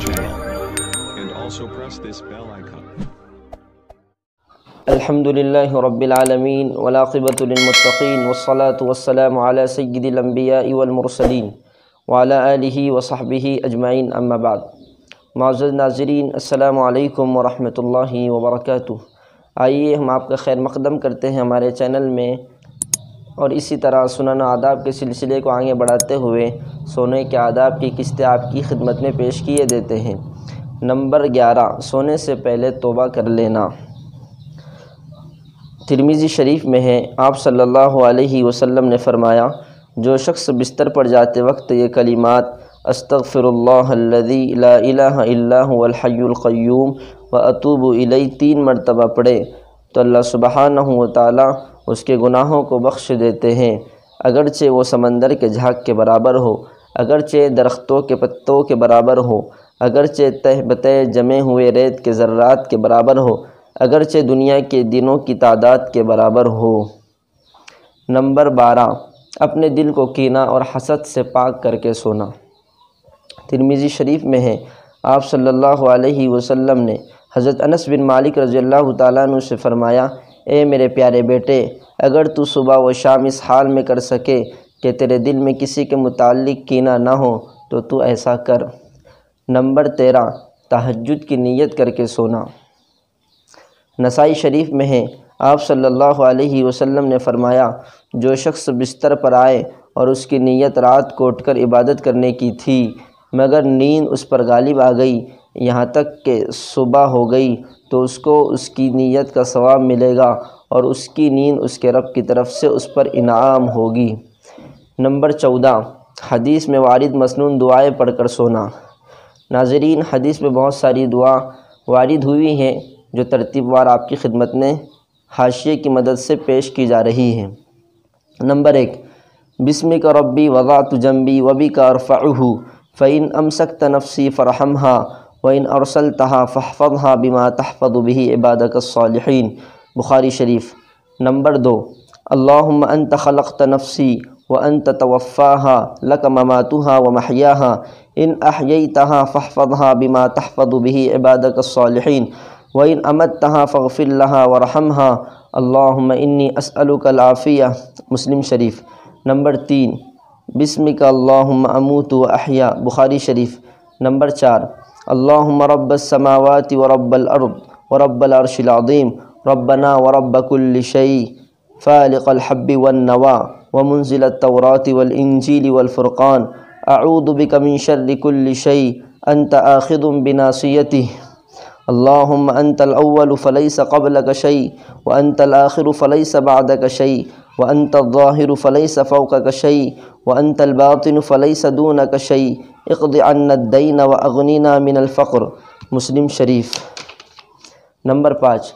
channel and also press this bell icon. الحمد للہ رب العالمین والعاقبۃ للمتقین والصلاة والسلام علی سید الانبیاء والمرسلین وعلی آلہ وصحبہ اجمعین اما بعد۔ معزز ناظرین، السلام علیکم ورحمۃ اللہ وبرکاتہ۔ آئیے ہم آپ کا خیر مقدم کرتے ہیں ہمارے چینل میں، اور اسی طرح سنن و آداب کے سلسلے کو آگے بڑھاتے ہوئے سونے کے آداب کی قسطیں آپ کی خدمت میں پیش کیے دیتے ہیں۔ نمبر 11، سونے سے پہلے توبہ کر لینا۔ ترمذی شریف میں ہے، آپ صلی اللہ علیہ وسلم نے فرمایا، جو شخص بستر پر جاتے وقت یہ کلمات استغفر اللہ الذی لا الہ الا هو الحی القیوم واتوب الیہ 3 مرتبہ پڑھے تو اللہ سبحانہ و تعالی اس کے گناہوں کو بخش دیتے ہیں، اگرچہ وہ سمندر کے جھاگ کے برابر ہو، اگرچہ درختوں کے پتوں کے برابر ہو، اگرچہ تہ بتہ جمے ہوئے ریت کے ذرات کے برابر ہو، اگرچہ دنیا کے دنوں کی تعداد کے برابر ہو۔ نمبر 12، اپنے دل کو کینہ اور حسد سے پاک کر کے سونا۔ ترمذی شریف میں ہے، آپ صلی اللہ علیہ وسلم نے حضرت انس بن مالک رضی اللہ تعالیٰ عنہ سے فرمایا، اے میرے پیارے بیٹے، اگر تو صبح و شام اس حال میں کر سکے کہ تیرے دل میں کسی کے متعلق کینہ نہ ہو تو ایسا کر۔ نمبر 13، تہجد کی نیت کر کے سونا۔ نسائی شریف میں ہے، آپ صلی اللہ علیہ وسلم نے فرمایا، جو شخص بستر پر آئے اور اس کی نیت رات کو اٹھ کر عبادت کرنے کی تھی، مگر نیند اس پر غالب آ گئی یہاں تک کہ صبح ہو گئی، تو اس کو اس کی نیت کا ثواب ملے گا اور اس کی نیند اس کے رب کی طرف سے اس پر انعام ہوگی۔ نمبر 14، حدیث میں وارد مسنون دعائیں پڑھ کر سونا۔ ناظرین، حدیث میں بہت ساری دعا وارد ہوئی ہیں جو ترتیب وار آپ کی خدمت میں حاشیے کی مدد سے پیش کی جا رہی ہیں۔ نمبر 1، بسمک ربی وضعت جنبی وبک ارفعہ فإن امسکت نفسی فرحمها وإن ارسلتها فاحفظها بما تحفظ به عبادك الصالحین، بخاری شریف۔ نمبر 2، اللہم انت خلقت نفسی وانت توفاها لك مماتها ومحیاها ان احییتها فاحفظها بما تحفظ به عبادك الصالحین وإن امتها فاغفر لها وارحمها اللہم انی اسألک العافیہ، مسلم شریف۔ نمبر 3، بسمک اللہم اموت واحیا، بخاری شریف۔ نمبر 4، اللہم رب السماوات ورب الارض ورب العرش العظیم ربنا ورب كل شيء فالق الحب والنوى ومنزل التوراة والإنجيل والفرقان اعوذ بك من شر كل شيء انت آخذ بناصيته اللهم أنت الأول فليس قبلك شيء وأنت الآخر فليس بعدك شيء وأنت الظاهر فليس فوقك شيء وأنت الباطن فليس دونك شيء اقض عنا الدين وأغننا من الفقر، مسلم شریف۔ نمبر 5،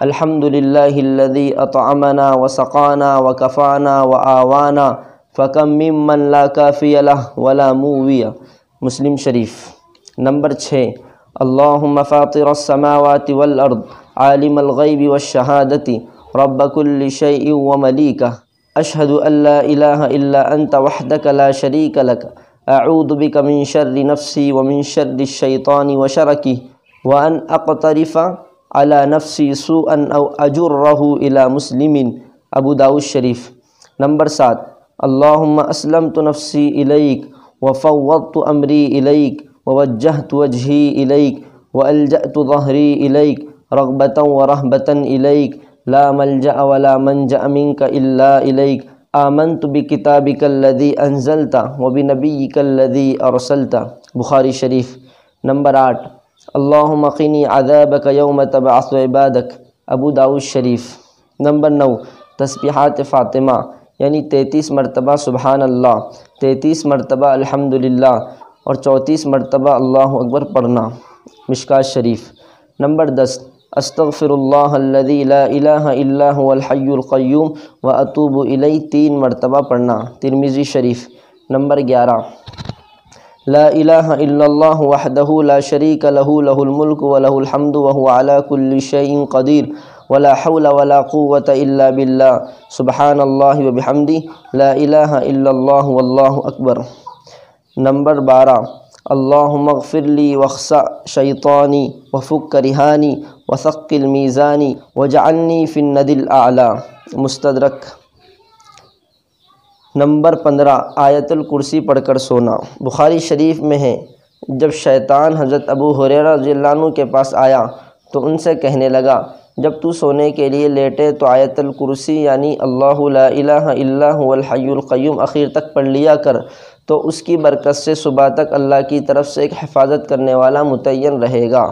الحمد للہ الذي أطعمنا وسقانا وكفانا وآوانا فكم ممن لا كافي له ولا مووي، مسلم شریف۔ نمبر 6، اللہم فاطر السماوات والارض عالم الغیب والشہادة رب كل شيء وملیکہ اشہد ان لا الہ الا انت وحدک لا شریک لک اعوذ بک من شر نفسی ومن شر الشیطان وشرکہ وان اقترف علی نفسی سوءا او اجرہ الی مسلم، ابو داؤد شریف۔ نمبر 7، اللہم اسلمت نفسی الیک وفوضت امری الیک ووجہت وجہی الیک والجأت ظہری الیک رغبة ورہبة الیک لا ملجأ ولا منجأ منک الا الیک آمنت بکتابک الذی انزلت وبنبیک الذی ارسلت، بخاری شریف۔ نمبر 8، اللہم قنی عذابک یوم تبعث عبادک، ابو داؤد شریف۔ نمبر 9، تسبیحات فاطمہ، یعنی 33 مرتبہ سبحان اللہ، 33 مرتبہ الحمدللہ اور 34 مرتبہ اللہ اکبر پڑھنا، مشکوٰۃ شریف۔ نمبر 10، استغفر اللہ الذی لا الہ الا هو الحی القیوم واتوب الیہ 3 مرتبہ پڑھنا، ترمذی شریف۔ نمبر 11، لا الہ الا اللہ وحدہ لا شریک لہ لہ الملک ولہ الحمد وہو علی کل شیء قدیر ولا حول ولا قوة الا باللہ سبحان اللہ وبحمدہ لا الہ الا اللہ واللہ اکبر۔ نمبر 12، اللہم اغفر لی واخسأ شیطانی وفک رہانی وثقل میزانی وجعلنی فی الند الاعلی۔ مستدرک۔ نمبر 15 آیت الکرسی پڑھ کر سونا۔ بخاری شریف میں ہے، جب شیطان حضرت ابو ہریرہ رضی اللہ عنہ کے پاس آیا تو ان سے کہنے لگا، جب تو سونے کے لیے لیٹے تو آیت الکرسی یعنی اللہ لا الہ الا هو الحی القیوم اخیر تک پڑھ لیا کر، تو اس کی برکت سے صبح تک اللہ کی طرف سے ایک حفاظت کرنے والا متعین رہے گا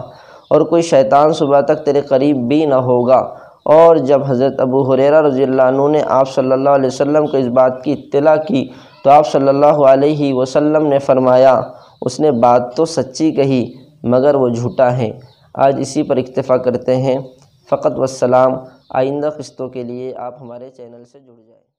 اور کوئی شیطان صبح تک تیرے قریب بھی نہ ہوگا۔ اور جب حضرت ابو ہریرہ رضی اللہ عنہ نے آپ صلی اللہ علیہ وسلم کو اس بات کی اطلاع کی تو آپ صلی اللہ علیہ وسلم نے فرمایا، اس نے بات تو سچی کہی مگر وہ جھوٹا ہے۔ آج اسی پر اکتفا کرتے ہیں۔ فقط والسلام۔ آئندہ قسطوں کے لیے آپ ہمارے چینل سے جڑ جائیں۔